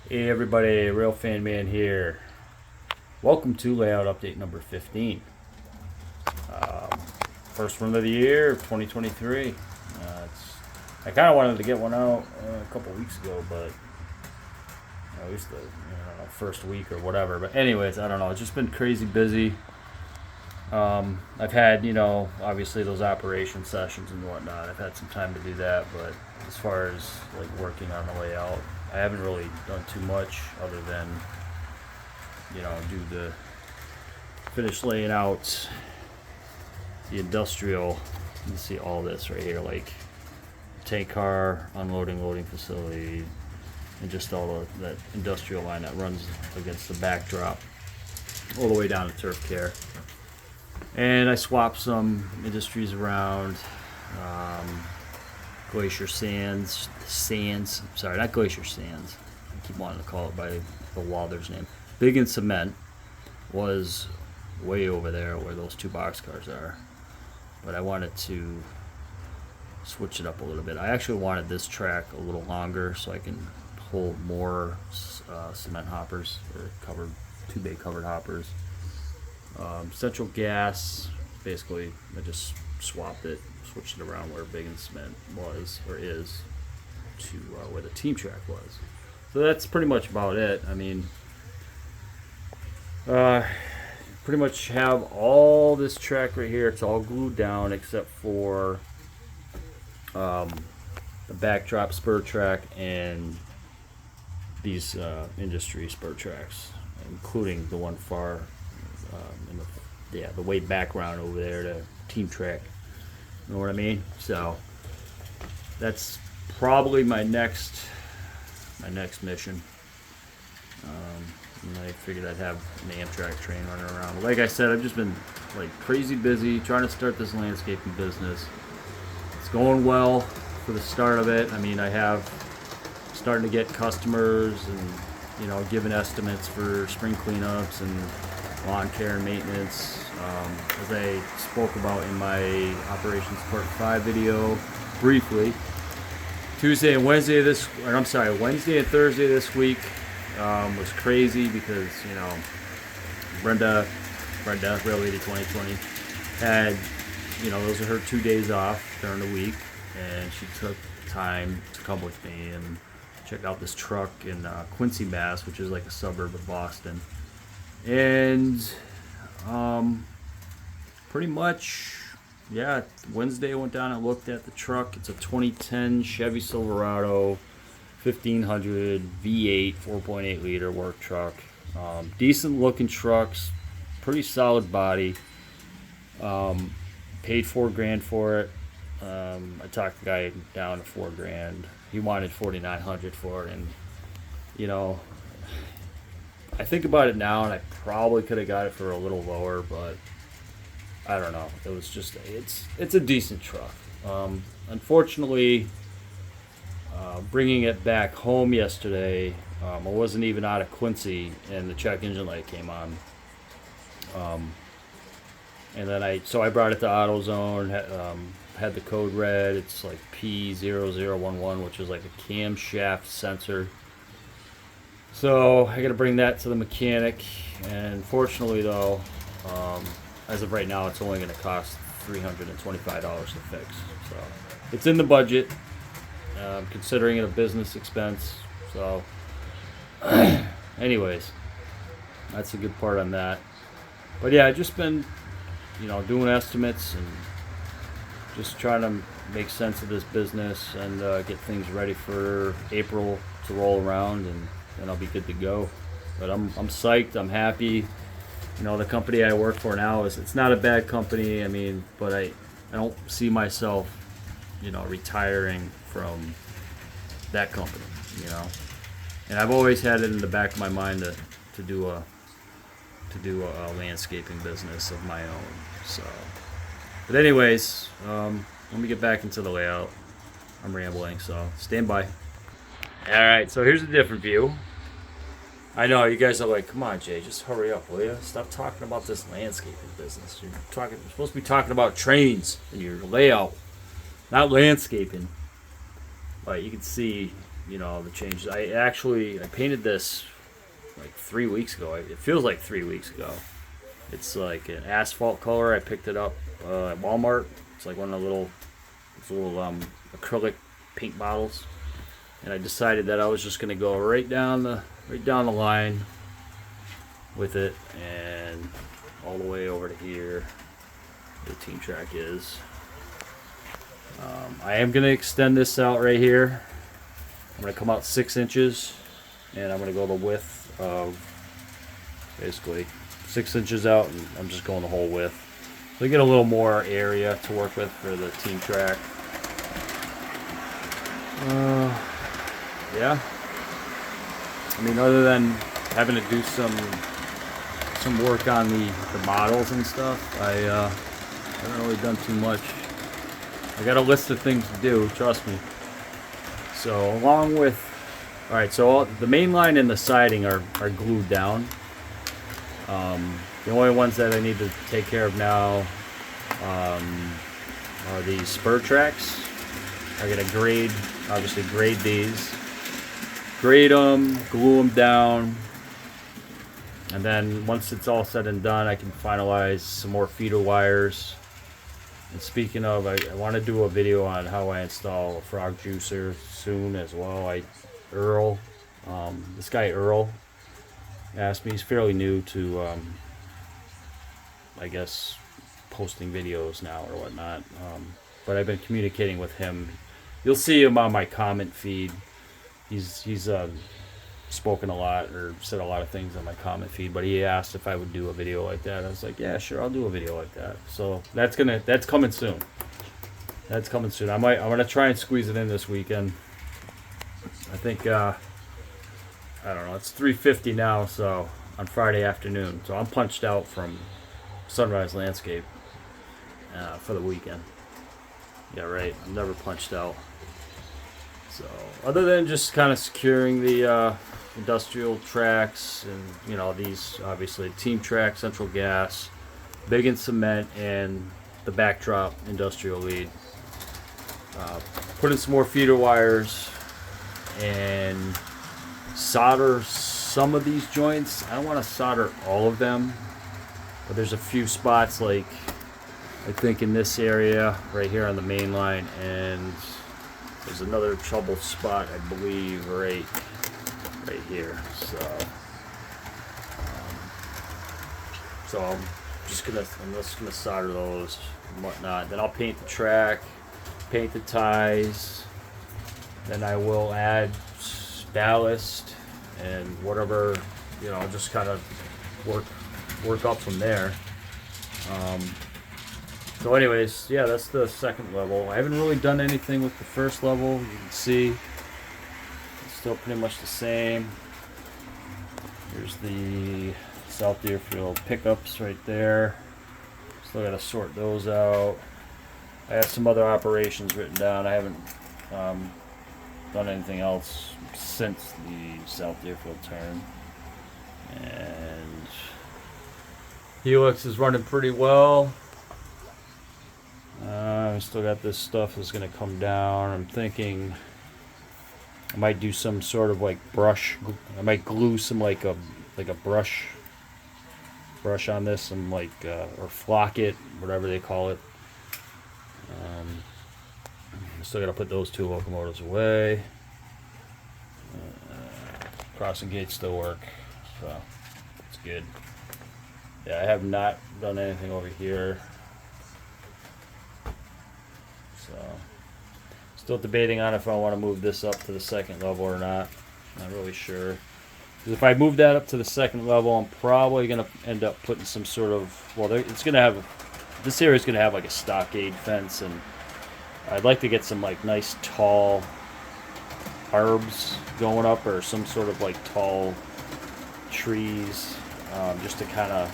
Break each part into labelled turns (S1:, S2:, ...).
S1: Hey everybody, Real Fan Man here. Welcome to layout update number 15. First one of the year, 2023. I kind of wanted to get one out a couple weeks ago, but at least the first week or whatever. But anyways, I don't know. It's just been crazy busy. I've had, obviously those operation sessions and whatnot. I've had some time to do that, but as far as like working on the layout, I haven't really done too much other than, do the finish laying out the industrial. You can see all this right here, like tank car, unloading, loading facility, and just all that industrial line that runs against the backdrop all the way down to turf care. And I swapped some industries around. Glacier Sands, sorry, not Glacier Sands. I keep wanting to call it by the Walther's name. Big and Cement was way over there where those two boxcars are. But I wanted to switch it up a little bit. I actually wanted this track a little longer so I can hold more cement hoppers or two bay covered hoppers. Central Gas, basically, I just swapped it, switched it around where Big and Cement was or is to where the team track was. So that's pretty much about it. I mean, pretty much have all this track right here. It's all glued down except for the backdrop spur track and these industry spur tracks, including the one far in the way background over there, the team track. You know what I mean? So that's probably my next mission. And I figured I'd have an Amtrak train running around. Like I said, I've just been like crazy busy trying to start this landscaping business. It's going well for the start of it. I mean, I have starting to get customers and giving estimates for spring cleanups and lawn care and maintenance. As I spoke about in my Operations Part 5 video briefly, Wednesday and Thursday this week was crazy because, Brenda, Real Lady 2020, had, those are her 2 days off during the week, and she took time to come with me and check out this truck in Quincy, Mass, which is like a suburb of Boston. And pretty much, Wednesday I went down and looked at the truck. It's a 2010 Chevy Silverado 1500 V8 4.8 liter work truck. Decent looking trucks, pretty solid body. Paid $4,000 for it. I talked the guy down to $4,000. He wanted $4,900 for it, and I think about it now, and I probably could have got it for a little lower, but I don't know. It was just it's a decent truck. Unfortunately, bringing it back home yesterday, I wasn't even out of Quincy, and the check engine light came on. And then I brought it to AutoZone. Had the code red. It's like P0011, which is like a camshaft sensor. So I got to bring that to the mechanic, and fortunately though, as of right now, it's only going to cost $325 to fix. So it's in the budget, considering it a business expense. So anyways, that's a good part on that. But yeah, I've just been, doing estimates and just trying to make sense of this business and get things ready for April to roll around, and then I'll be good to go. But I'm psyched. I'm happy. The company I work for now it's not a bad company. I mean, but I don't see myself, retiring from that company. And I've always had it in the back of my mind to do a landscaping business of my own. So, but anyways, let me get back into the layout. I'm rambling, so stand by. All right, so here's a different view. I know you guys are like, come on, Jay, just hurry up, will you? Stop talking about this landscaping business. You're supposed to be talking about trains and your layout, not landscaping. But you can see, you know, the changes. I painted this like 3 weeks ago. It feels like 3 weeks ago. It's like an asphalt color. I picked it up at Walmart. It's like one of the little acrylic paint bottles, and I decided that I was just gonna go right down the line with it, and all the way over to here where the team track is. I am gonna extend this out right here. I'm gonna come out 6 inches, and I'm gonna go the width of basically 6 inches out, and I'm just going the whole width. So we get a little more area to work with for the team track. Yeah. I mean, other than having to do some work on the models and stuff, I haven't really done too much. I got a list of things to do, trust me. So along with, all right, so the main line and the siding are glued down. The only ones that I need to take care of now are the spur tracks. I gotta obviously grade these, grade them, glue them down, and then once it's all said and done, I can finalize some more feeder wires. And speaking of, I want to do a video on how I install a frog juicer soon as well. This guy Earl asked me. He's fairly new to, I guess, posting videos now or whatnot. But I've been communicating with him. You'll see him on my comment feed. He's spoken a lot or said a lot of things on my comment feed, but he asked if I would do a video like that. I was like, yeah, sure, I'll do a video like that. So that's coming soon. That's coming soon. I'm gonna try and squeeze it in this weekend. I think I don't know, it's 3:50 now, so on Friday afternoon. So I'm punched out from Sunrise Landscape for the weekend. Yeah, right. I'm never punched out. So other than just kind of securing the industrial tracks, and you know, these obviously team track, central gas, big in cement, and the backdrop industrial lead. Put in some more feeder wires and solder some of these joints. I don't want to solder all of them, but there's a few spots, like I think in this area right here on the main line, and there's another trouble spot, I believe, right here. So I'm just gonna solder those and whatnot. Then I'll paint the track, paint the ties. Then I will add ballast and whatever, you know, just kind of work up from there. So anyways, yeah, that's the second level. I haven't really done anything with the first level. You can see it's still pretty much the same. Here's the South Deerfield pickups right there. Still got to sort those out. I have some other operations written down. I haven't done anything else since the South Deerfield turn. And Helix is running pretty well. I still got this stuff that's going to come down. I'm thinking I might do some sort of like brush. I might glue some like a brush on this, some like or flock it, whatever they call it. Still got to put those 2 locomotives away. Crossing gates still work, so it's good. Yeah, I have not done anything over here. So, still debating on if I want to move this up to the second level or not. Not really sure. Because if I move that up to the second level, I'm probably going to end up putting some sort of, well, it's going to have, this area is going to have like a stockade fence, and I'd like to get some like nice tall arbs going up, or some sort of like tall trees, just to kind of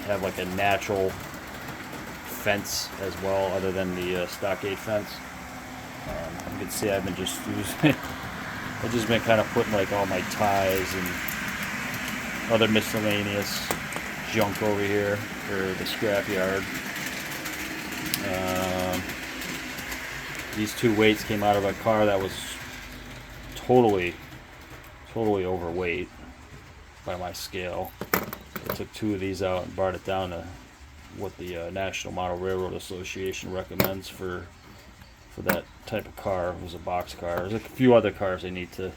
S1: have like a natural fence as well, other than the stockade fence. You can see I've been just using I've just been kind of putting like all my ties and other miscellaneous junk over here for the scrap yard. These 2 weights came out of a car that was totally overweight by my scale. I took 2 of these out and brought it down to what the National Model Railroad Association recommends for that type of car. It was a box car. There's a few other cars they need to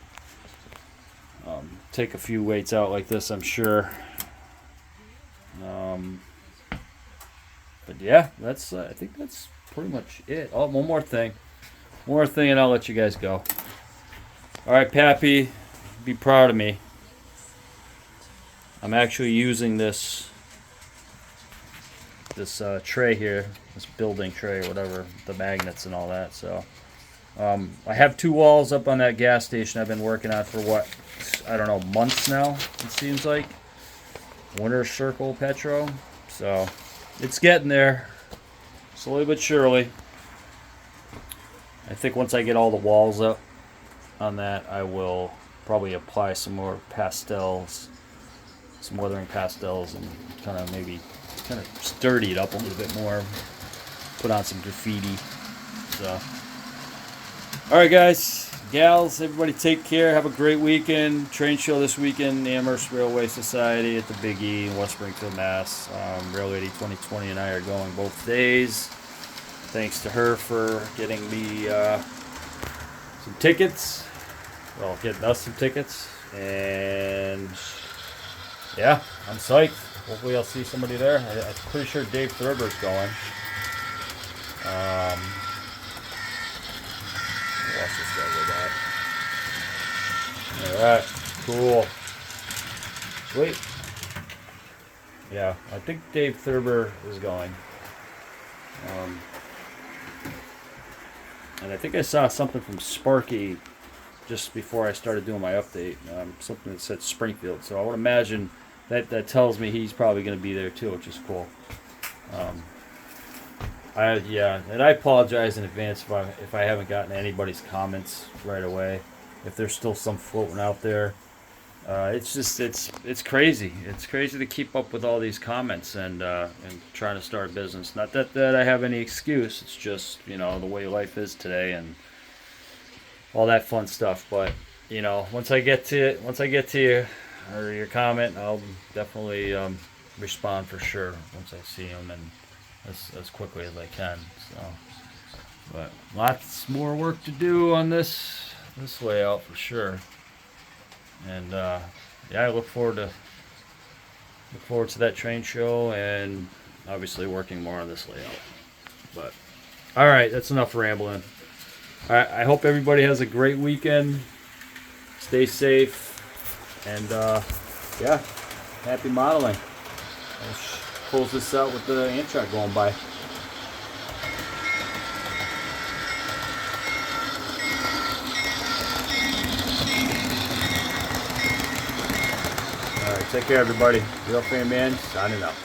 S1: take a few weights out like this, I'm sure. But yeah, that's I think that's pretty much it. Oh, one more thing, and I'll let you guys go. All right, Pappy, be proud of me. I'm actually using this tray here, this building tray or whatever, the magnets and all that. So I have 2 walls up on that gas station I've been working on for what, I don't know, months now, it seems like. Winter Circle Petro. So it's getting there, slowly but surely. I think once I get all the walls up on that, I will probably apply some more pastels, some weathering pastels, and kind of sturdy it up a little bit more. Put on some graffiti. So, all right, guys, gals, everybody, take care. Have a great weekend. Train show this weekend, Amherst Railway Society at the Big E in West Springfield, Mass. Rail 80 2020 and I are going both days. Thanks to her for getting me some tickets. Well, getting us some tickets. And yeah, I'm psyched. Hopefully I'll see somebody there. I'm pretty sure Dave Thurber's going. Who else is going with that? Alright, cool. Sweet. Yeah, I think Dave Thurber is going. And I think I saw something from Sparky just before I started doing my update. Something that said Springfield. So I would imagine that tells me he's probably going to be there too, which is cool. And I apologize in advance if I haven't gotten anybody's comments right away. If there's still some floating out there, it's crazy. It's crazy to keep up with all these comments and trying to start a business. Not that I have any excuse. It's just the way life is today and all that fun stuff. But once I get to you or your comment, I'll definitely respond for sure once I see them and as quickly as I can. So, but lots more work to do on this layout for sure. And I look forward to that train show and obviously working more on this layout. But all right, that's enough rambling. All right, I hope everybody has a great weekend. Stay safe and happy modeling. Let's close this out with the Amtrak going by. All right, take care, everybody. Real Fan Man signing up.